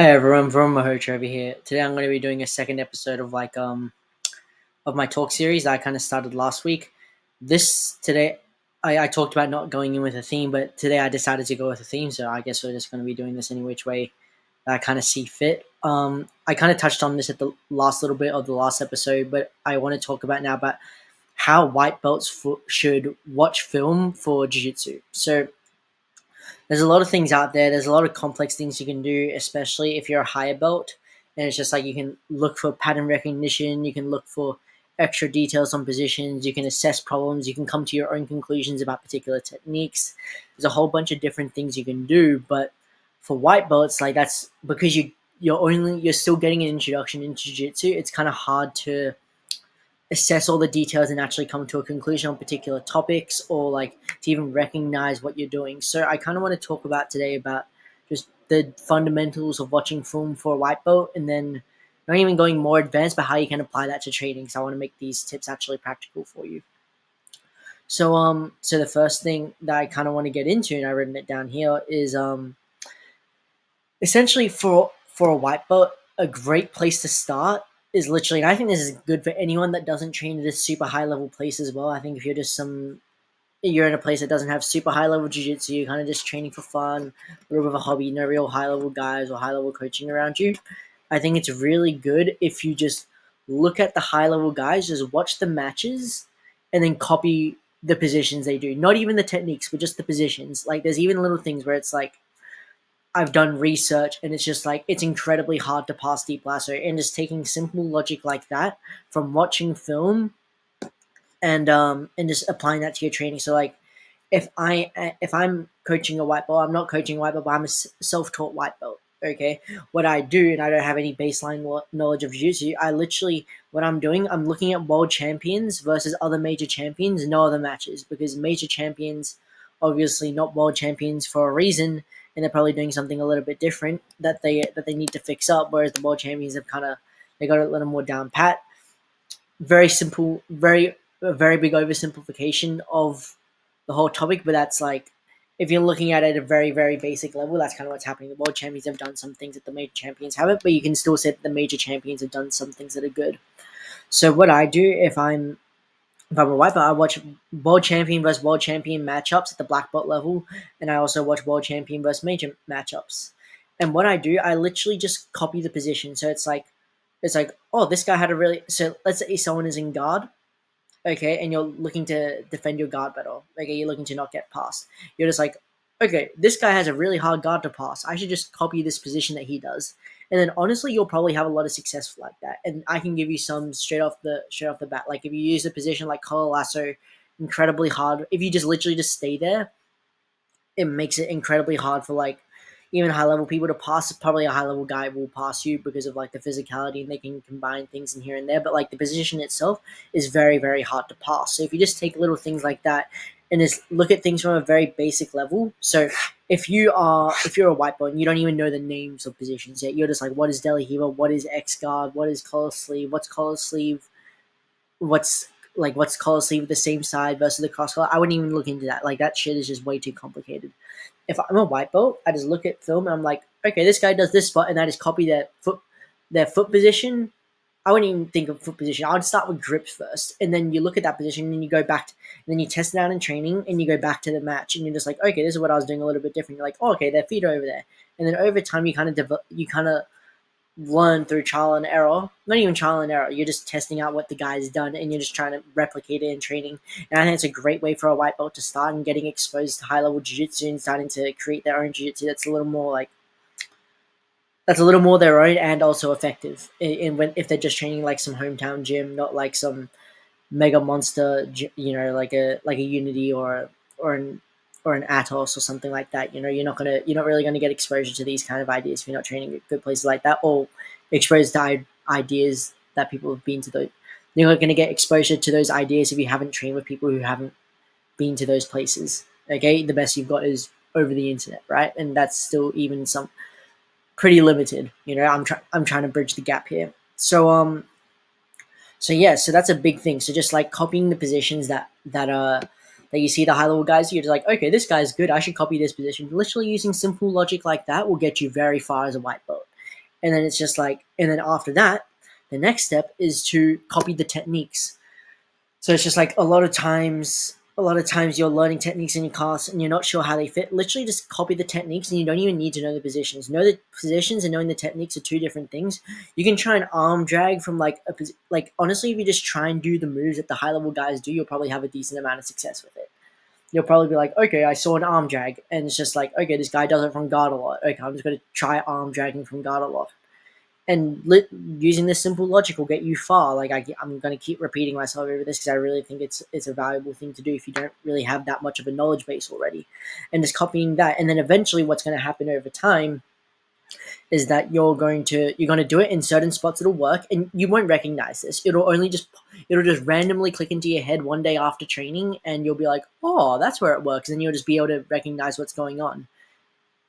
Hey everyone, from Mahocha over here. Today I'm going to be doing a second episode of of my talk series that I kind of started last week. This today I talked about not going in with a theme, but today I decided to go with a theme, so I guess we're just going to be doing this any which way that I kind of see fit. I kind of touched on this at the last little bit of the last episode, but I want to talk about now about how white belts should watch film for jiu-jitsu. So there's a lot of things out there. There's a lot of complex things you can do, especially if you're a higher belt. And it's just like you can look for pattern recognition, you can look for extra details on positions, you can assess problems, you can come to your own conclusions about particular techniques. There's a whole bunch of different things you can do, but for white belts, like that's because you're still getting an introduction into jiu-jitsu. It's kind of hard to assess all the details and actually come to a conclusion on particular topics or like to even recognize what you're doing. So I kind of want to talk about today about just the fundamentals of watching film for a white belt, and then not even going more advanced, but how you can apply that to training. Because I want to make these tips actually practical for you. So the first thing that I kind of want to get into, and I've written it down here, is essentially for a white belt, a great place to start is literally, and I think this is good for anyone that doesn't train at a super high level place as well. I think if you're in a place that doesn't have super high level jiu-jitsu, you're kind of just training for fun, a little bit of a hobby, no real high level guys or high level coaching around you. I think it's really good if you just look at the high level guys, just watch the matches, and then copy the positions they do. Not even the techniques, but just the positions. Like there's even little things where it's like I've done research and it's just like it's incredibly hard to pass deep lasso, and just taking simple logic like that from watching film and just applying that to your training. So like if I'm coaching a white belt, I'm not coaching a white belt, but I'm a self-taught white belt. Okay, what I do, and I don't have any baseline knowledge of jiu-jitsu. I literally, what I'm doing, I'm looking at world champions versus other major champions, no other matches, because major champions, obviously not world champions for a reason, and they're probably doing something a little bit different that they need to fix up. Whereas the world champions have they got it a little more down pat. Very simple, a very big oversimplification of the whole topic, but that's like if you're looking at it at a very, very basic level, that's kind of what's happening. The world champions have done some things that the major champions haven't, but you can still say that the major champions have done some things that are good. So what I do if I'm a white belt, I watch world champion versus world champion matchups at the black belt level, and I also watch world champion versus major matchups. And what I do, I literally just copy the position. So it's like, oh, this guy had a really, so let's say someone is in guard, okay, and you're looking to defend your guard better. Okay, you're looking to not get past. You're just like, okay, this guy has a really hard guard to pass. I should just copy this position that he does. And then honestly, you'll probably have a lot of success like that. And I can give you some straight off the bat. Like if you use a position like collar lasso, incredibly hard. If you just literally just stay there, it makes it incredibly hard for like even high level people to pass. Probably a high level guy will pass you because of like the physicality, and they can combine things in here and there. But like the position itself is very, very hard to pass. So if you just take little things like that and just look at things from a very basic level. So if you're a white belt and you don't even know the names of positions yet, you're just like, what is Delhi Heaver? What is X guard? What is collar sleeve? What's collar sleeve? What's collar sleeve the same side versus the cross collar? I wouldn't even look into that. Like that shit is just way too complicated. If I'm a white belt, I just look at film and I'm like, okay, this guy does this spot, and I just copy their foot position. I wouldn't even think of foot position. I would start with grips first, and then you look at that position, and then you go back, and then you test it out in training, and you go back to the match, and you're just like, okay, this is what I was doing a little bit different. You're like, oh, okay, their feet are over there, and then over time, you kind of learn through trial and error. Not even trial and error. You're just testing out what the guy's done, and you're just trying to replicate it in training. And I think it's a great way for a white belt to start and getting exposed to high level jiu-jitsu and starting to create their own jiu-jitsu that's a little more their own and also effective. If they're just training like some hometown gym, not like some mega monster, like a Unity or an Atos or something like that. You're not really gonna get exposure to these kind of ideas if you're not training at good places like that, or exposed to ideas that people have been to those. You're not gonna get exposure to those ideas if you haven't trained with people who haven't been to those places. Okay, the best you've got is over the internet, right? And that's still even some pretty limited. I'm trying to bridge the gap here. So yeah, so that's a big thing. So just like copying the positions that you see the high level guys, you're just like, okay, this guy's good. I should copy this position. Literally using simple logic like that will get you very far as a white belt. And then it's just like, and then after that, the next step is to copy the techniques. So it's just like a lot of times you're learning techniques in your class and you're not sure how they fit. Literally just copy the techniques and you don't even need to know the positions. Know the positions and knowing the techniques are two different things. You can try and arm drag from like honestly, if you just try and do the moves that the high level guys do, you'll probably have a decent amount of success with it. You'll probably be like, okay, I saw an arm drag, and it's just like, okay, this guy does it from guard a lot. Okay, I'm just going to try arm dragging from guard a lot. And using this simple logic will get you far. Like I'm going to keep repeating myself over this because I really think it's a valuable thing to do if you don't really have that much of a knowledge base already, and just copying that. And then eventually, what's going to happen over time is that you're going to do it in certain spots. It'll work, and you won't recognize this. It'll just randomly click into your head one day after training, and you'll be like, oh, that's where it works, and then you'll just be able to recognize what's going on.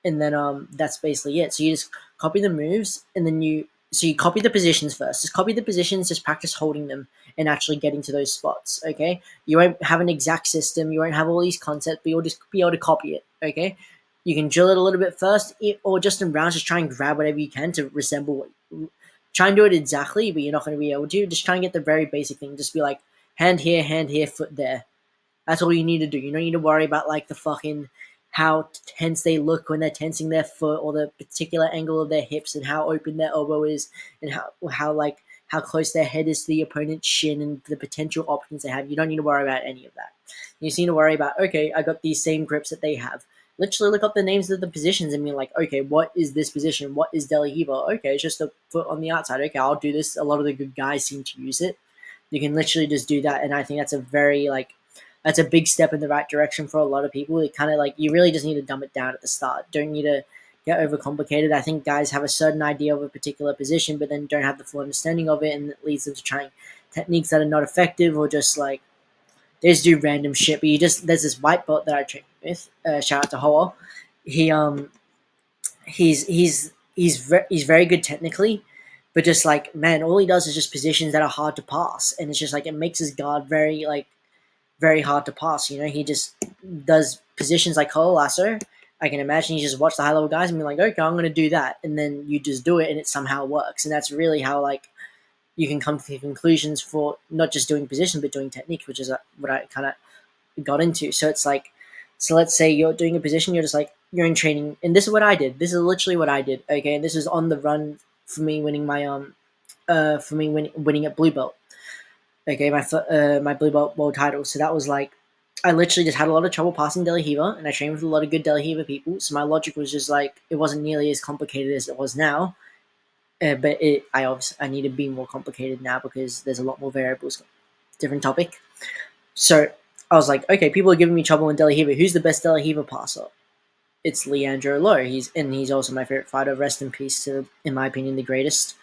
And then that's basically it. So you just copy the moves, and then you copy the positions first. Just copy the positions, just practice holding them and actually getting to those spots. Okay, you won't have an exact system, you won't have all these concepts, but you'll just be able to copy it. Okay, you can drill it a little bit first, or just in rounds, just try and grab whatever you can to resemble what. Try and do it exactly, but you're not going to be able to. Just try and get the very basic thing. Just be like hand here, foot there. That's all you need to do. You don't need to worry about like the fucking how tense they look when they're tensing their foot, or the particular angle of their hips and how open their elbow is, and how close their head is to the opponent's shin and the potential options they have. You don't need to worry about any of that. You just need to worry about, okay, I got these same grips that they have. Literally look up the names of the positions and be like, okay, what is this position? What is Delahiva? Okay, it's just a foot on the outside. Okay, I'll do this. A lot of the good guys seem to use it. You can literally just do that, and I think that's a big step in the right direction for a lot of people. It kind of like, you really just need to dumb it down at the start. Don't need to get overcomplicated. I think guys have a certain idea of a particular position, but then don't have the full understanding of it, and it leads them to trying techniques that are not effective, or just like they just do random shit. But there's this white belt that I train with. Shout out to Hoa. He he's very good technically, but just like, man, all he does is just positions that are hard to pass, and it's just like it makes his guard very hard to pass. He just does positions like Cole Lasso. I can imagine you just watch the high level guys and be like, okay, I'm going to do that, and then you just do it, and it somehow works. And that's really how like you can come to conclusions for not just doing position but doing technique, which is what I kind of got into. So it's like, so let's say you're doing a position, you're just like, you're in training, and this is what I did. This is literally what I did. Okay, and this is on the run for me winning my winning at blue belt. Okay, my blue belt world title. So that was like, I literally just had a lot of trouble passing Delahiva, and I trained with a lot of good Delahiva people. So my logic was just like, it wasn't nearly as complicated as it was now, but I need to be more complicated now because there's a lot more variables. Different topic. So I was like, okay, people are giving me trouble in Delahiva. Who's the best Delahiva passer? It's Leandro Lo. He's also my favorite fighter. Rest in peace to, in my opinion, the greatest.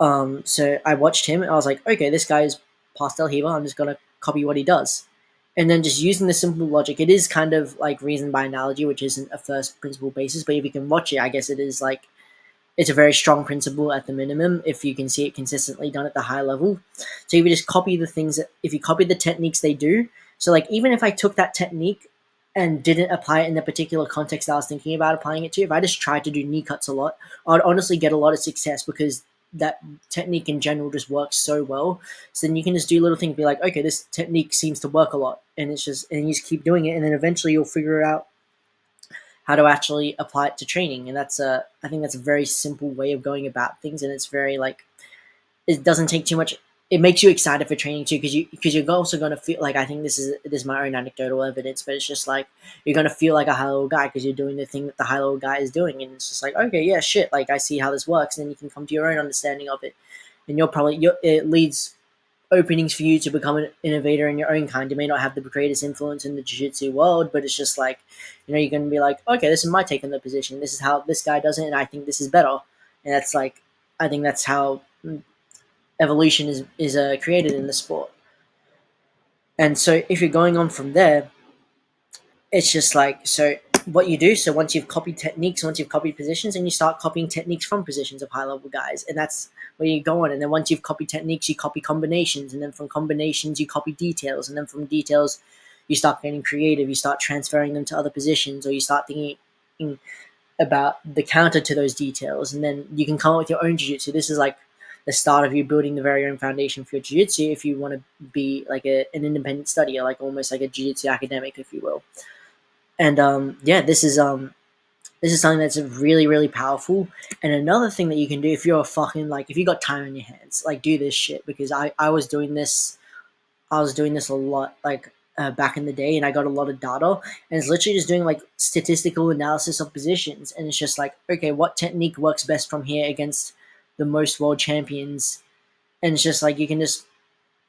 So I watched him, and I was like, okay, this guy's past Delahiva. I'm just gonna copy what he does, and then just using the simple logic. It is kind of like reason by analogy, which isn't a first principle basis, but if you can watch it, I guess it is like, it's a very strong principle at the minimum if you can see it consistently done at the high level. So if you just copy the things if you copy the techniques they do, so like even if I took that technique and didn't apply it in the particular context I was thinking about applying it to, if I just tried to do knee cuts a lot, I'd honestly get a lot of success because that technique in general just works so well. So then you can just do little things, be like, okay, this technique seems to work a lot, and you just keep doing it, and then eventually you'll figure out how to actually apply it to training. And I think that's a very simple way of going about things, and it's very like, it doesn't take too much. It makes you excited for training too, because you're also going to feel like, I think this is my own anecdotal evidence, but it's just like you're going to feel like a high level guy because you're doing the thing that the high level guy is doing, and it's just like, okay, yeah, shit, like I see how this works, and then you can come to your own understanding of it, and it leads openings for you to become an innovator in your own kind. You may not have the greatest influence in the jiu-jitsu world, but it's just like, you're going to be like, okay, this is my take on the position. This is how this guy does it, and I think this is better. And that's like, I think that's how evolution is created in the sport. And so if you're going on from there, it's just like, so what you do, so once you've copied techniques, once you've copied positions, and you start copying techniques from positions of high level guys, and that's where you go on. And then once you've copied techniques, you copy combinations, and then from combinations you copy details, and then from details you start getting creative, you start transferring them to other positions, or you start thinking about the counter to those details, and then you can come up with your own jiu-jitsu. This is like the start of you building the very own foundation for your jiu-jitsu if you want to be like an independent studier, like almost like a jiu-jitsu academic, if you will. And yeah, this is something that's really, really powerful. And another thing that you can do if you're a fucking like if you got time on your hands, like do this shit, because I was doing this. I was doing this a lot, like back in the day, and I got a lot of data. And it's literally just doing like statistical analysis of positions, and it's just like, okay, what technique works best from here against the most world champions? And it's just like you can just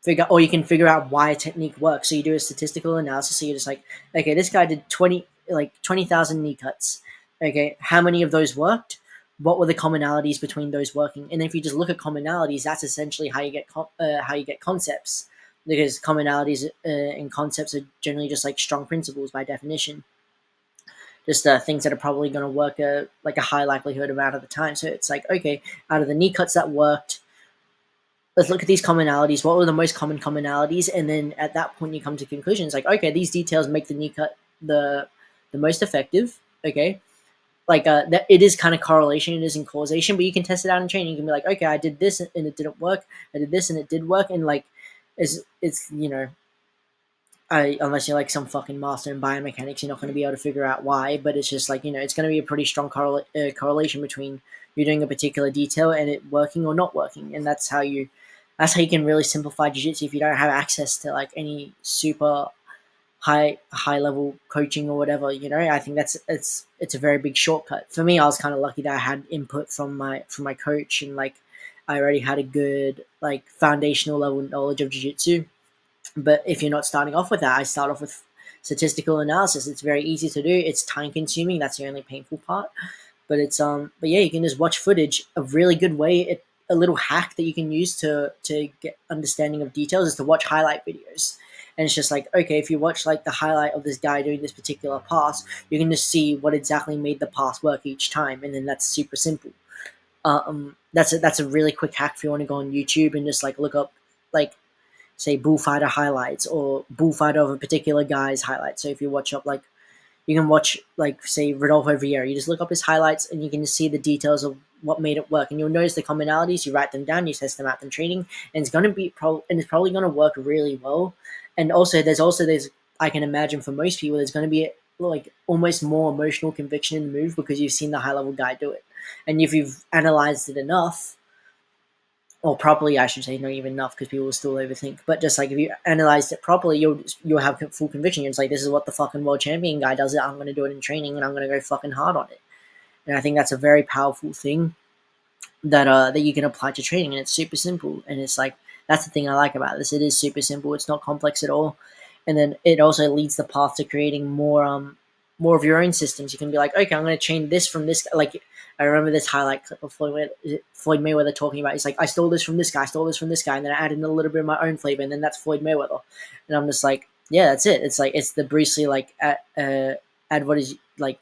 you can figure out why a technique works. So you do a statistical analysis. So you're just like, okay, this guy did 20,000 knee cuts. Okay, how many of those worked? What were the commonalities between those working? And if you just look at commonalities, that's essentially how you get concepts, because commonalities and concepts are generally just like strong principles by definition. Just things that are probably going to work like a high likelihood amount of the time. So it's like, okay, out of the knee cuts that worked, let's look at these commonalities. What were the most common commonalities? And then at that point, you come to conclusions like, okay, these details make the knee cut the most effective. Okay, like that it is kind of correlation, it isn't causation, but you can test it out in training. You can be like, okay, I did this and it didn't work. I did this and it did work, and like, it's unless you're like some fucking master in biomechanics, you're not going to be able to figure out why. But it's just like it's going to be a pretty strong correlation between you doing a particular detail and it working or not working, and that's how you can really simplify jiu-jitsu if you don't have access to like any super high level coaching or whatever. I think it's a very big shortcut. For me, I was kind of lucky that I had input from my coach, and like I already had a good like foundational level knowledge of jiu-jitsu. But if you're not starting off with that, I start off with statistical analysis. It's very easy to do. It's time consuming. That's the only painful part. But yeah, you can just watch footage. A really good way, a little hack that you can use to get understanding of details is to watch highlight videos. And it's just like, okay, if you watch like the highlight of this guy doing this particular pass, you can just see what exactly made the pass work each time, and then that's super simple. That's a really quick hack if you want to go on YouTube and just like look up like say bullfighter highlights or bullfighter of a particular guy's highlights. So if you watch up like you can watch like say Rodolfo Vieira, you just look up his highlights and you can just see the details of what made it work, and you'll notice the commonalities. You write them down, you test them out in training, and it's probably going to work really well. And also there's I can imagine for most people there's going to be like almost more emotional conviction in the move because you've seen the high level guy do it, and if you've analyzed it enough or properly, I should say, not even enough because people will still overthink. But just like if you analyzed it properly, you'll have full conviction. It's like this is what the fucking world champion guy does. I'm going to do it in training, and I'm going to go fucking hard on it. And I think that's a very powerful thing that you can apply to training, and it's super simple. And it's like that's the thing I like about this. It is super simple. It's not complex at all, and then it also leads the path to creating more of your own systems. You can be like, okay, I'm going to chain this from this. Like I remember this highlight clip of Floyd Mayweather talking about. He's like, I stole this from this guy, I stole this from this guy, and then I added a little bit of my own flavor, and then that's Floyd Mayweather. And I'm just like, yeah, that's it. It's like it's the Bruce Lee like add what is like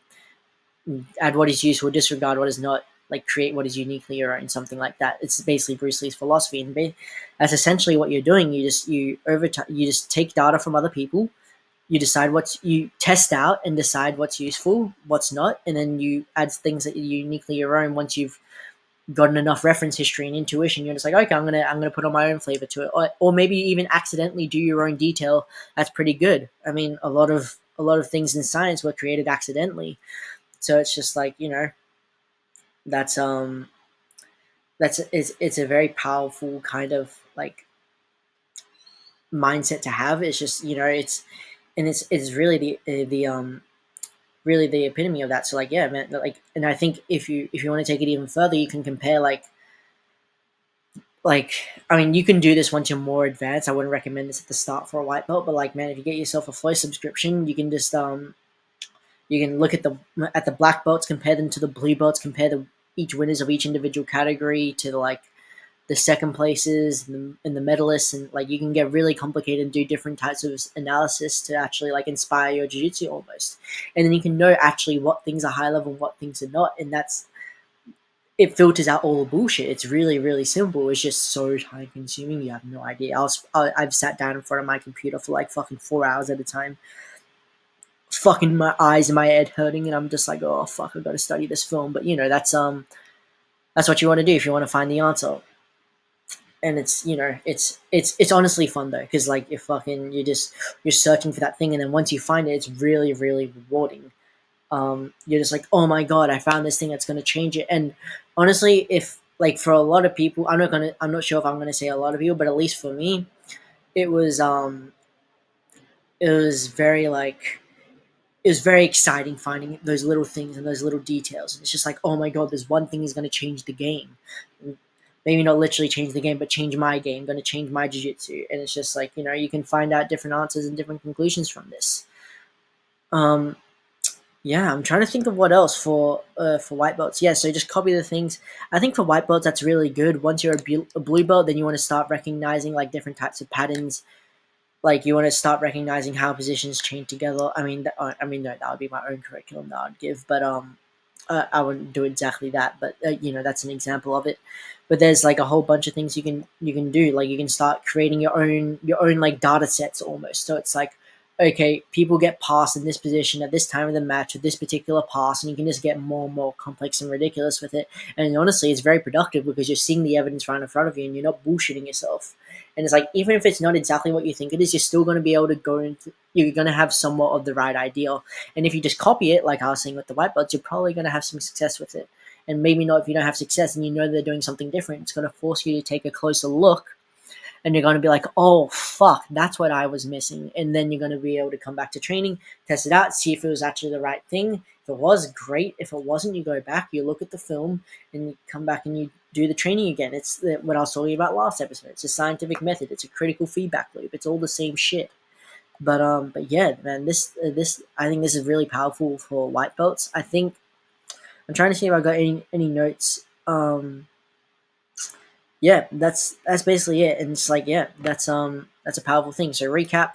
add what is useful, disregard what is not, like create what is uniquely your own, something like that. It's basically Bruce Lee's philosophy, and that's essentially what you're doing. You just take data from other people, you test out and decide what's useful, what's not, and then you add things that are uniquely your own. Once you've gotten enough reference history and intuition, you're just like, okay, I'm gonna put on my own flavor to it, or maybe even accidentally do your own detail. That's pretty good. I mean, a lot of things in science were created accidentally, so it's just like that's it's a very powerful kind of like mindset to have. It's just it's really the really the epitome of that. So like yeah, man, like, and I think if you want to take it even further, you can compare like I mean you can do this once you're more advanced. I wouldn't recommend this at the start for a white belt, but like man, if you get yourself a Flow subscription, you can just you can look at the black belts, compare them to the blue belts, compare each winners of each individual category to the second places and the medalists, and like you can get really complicated and do different types of analysis to actually like inspire your jiu-jitsu almost, and then you can know actually what things are high level and what things are not, and it filters out all the bullshit. It's really, really simple. It's just so time consuming. You have no idea. I've sat down in front of my computer for like fucking 4 hours at a time fucking my eyes and my head hurting, and I'm just like, oh fuck, I've got to study this film. But that's what you want to do if you want to find the answer. And it's it's honestly fun though, because like you're searching for that thing, and then once you find it, it's really really rewarding. You're just like, oh my god, I found this thing that's going to change it. And honestly, if like for a lot of people, I'm not sure if I'm gonna say a lot of people, but at least for me, it was it was very like it was very exciting finding those little things and those little details. And it's just like, oh my god, there's one thing is going to change the game. Maybe not literally change the game, but change my game, going to change my jiu-jitsu. And it's just like, you can find out different answers and different conclusions from this. Um, yeah, I'm trying to think of what else for white belts. Yeah, so just copy the things. I think for white belts, that's really good. Once you're a blue belt, then you want to start recognizing like different types of patterns. Like you want to start recognizing how positions chain together. No, that would be my own curriculum that I'd give, but I wouldn't do exactly that. But that's an example of it. But there's like a whole bunch of things you can do. Like you can start creating your own like data sets almost. So it's like, okay, people get passed in this position at this time of the match with this particular pass, and you can just get more and more complex and ridiculous with it. And honestly, it's very productive because you're seeing the evidence right in front of you, and you're not bullshitting yourself. And it's like, even if it's not exactly what you think it is, you're still going to be able to go into. You're going to have somewhat of the right idea. And if you just copy it, like I was saying with the white belts, you're probably going to have some success with it. And maybe not if you don't have success and you know they're doing something different. It's going to force you to take a closer look, and you're going to be like, oh, fuck, that's what I was missing. And then you're going to be able to come back to training, test it out, see if it was actually the right thing. If it was, great. If it wasn't, you go back, you look at the film, and you come back and you do the training again. It's what I was talking about last episode. It's a scientific method. It's a critical feedback loop. It's all the same shit. But yeah, man, this I think this is really powerful for white belts. I think I'm trying to see if I got any notes. Yeah, that's basically it. And it's like, yeah, that's a powerful thing. So recap: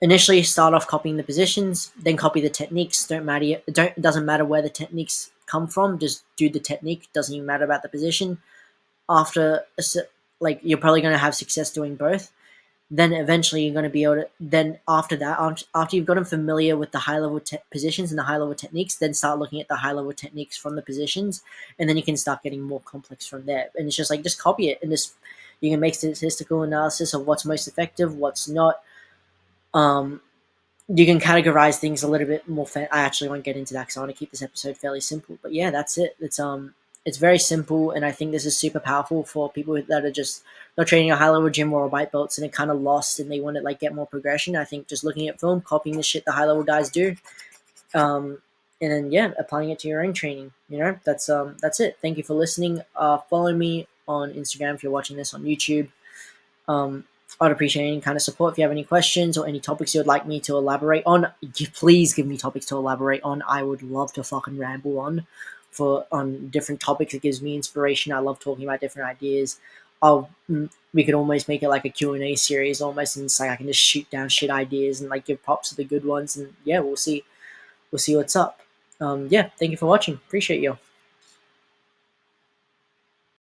initially start off copying the positions, then copy the techniques. It doesn't matter where the techniques come from. Just do the technique. Doesn't even matter about the position. After like you're probably going to have success doing both. Then eventually you're going to be able to. Then after that, after you've gotten familiar with the high level positions and the high level techniques, then start looking at the high level techniques from the positions, and then you can start getting more complex from there. And it's just like, just copy it, and just you can make statistical analysis of what's most effective, what's not. Um, you can categorize things a little bit more. I actually won't get into that because I want to keep this episode fairly simple. But yeah, that's it. It's very simple, and I think this is super powerful for people that are just not training a high level gym or white belts and are kind of lost and they want to like get more progression. I think just looking at film, copying the shit the high level guys do, um, and then yeah, applying it to your own training. That's it. Thank you for listening. Follow me on Instagram if you're watching this on YouTube. Um, I'd appreciate any kind of support. If you have any questions or any topics you would like me to elaborate on, please give me topics to elaborate on. I would love to fucking ramble on different topics. It gives me inspiration. I love talking about different ideas. We could almost make it like a Q&A series almost, and it's like I can just shoot down shit ideas and like give props to the good ones, and yeah, we'll see what's up. Yeah, thank you for watching. Appreciate you.